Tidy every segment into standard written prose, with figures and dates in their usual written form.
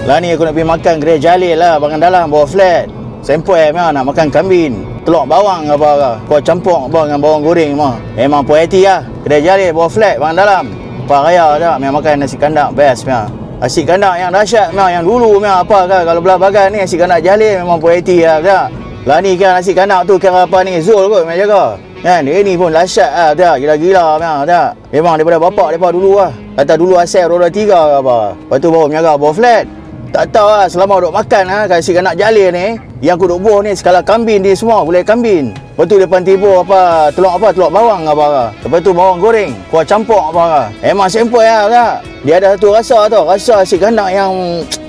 Lah ni aku nak pergi makan kedai Jalil lah, bangan dalam bawah flat. Sempoi nak makan kambing, telur bawang apa ke. Kau campur apa dengan bawang goreng mah. Memang puas hati lah. Kedai Jalil bawah flat bangan dalam. Pak raya dah memang makan nasi kandang best mah. Nasi kandang yang dahsyat mah, yang dulu mah apa ke kalau belah bagan ni nasi kandang Jalil memang puas hati lah dah. Lah ni kan nasi kandang tu kira apa ni Zul kot memang jaga. Kan dia ni pun dahsyat lah dah, gila-gila mah dah. Memang daripada bapak depa dulu lah. Kata dulu asal roda 3 ke apa. Lepas tu baru menjaga bawah flat. Tak tahu lah selama duk makan lah kasi kanak Jalil ni, yang aku duk buah ni sekala kambing dia semua, boleh kambing. Lepas tu depan tiba telur bawang apa ke. Lepas tu bawang goreng, kuah campur apa ke. Memang sempoi lah tak. Dia ada satu rasa tu, rasa nasi kandang yang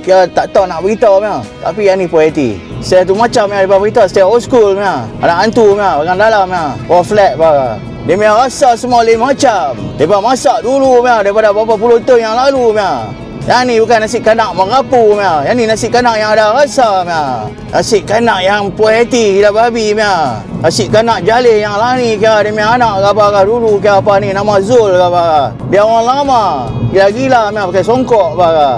kira tak tahu nak beritahu memang. Tapi yang ni puas hati. Saya tu macam yang dia beritahu, setiap old school memang. Anak hantu memang, bagian dalam memang. Bawah flat apa ke. Dia memang rasa semua lain macam. Dia masak dulu memang daripada berapa puluh tahun yang lalu memang. Yang ni bukan nasi kandang merapu meh. Yang ni nasi kandang yang ada rasa meh. Nasi kandang yang puas hati gila babi meh. Nasi kandang Jalil yang lani ke dia punya anak ke apa ke dulu ke apa ni nama Zul ke apa ke. Dia orang lama. Gila-gila meh pakai songkok apa ke.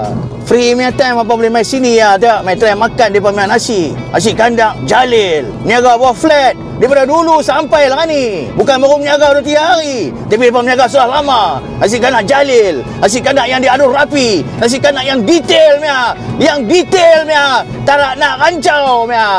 Free punya time apa boleh main sini ya tak. Main try makan dia punya nasi. Nasi kandang Jalil. Niaga bawah flat. Daripada dulu sampai lah ni. Bukan baru meniaga 2-3 hari. Tapi mereka meniaga sudah lama. Nasi kandang Jalil. Nasi kandang yang diaduk rapi. Nasi kandang yang detail punya. Yang detail punya. Tak nak rancau punya.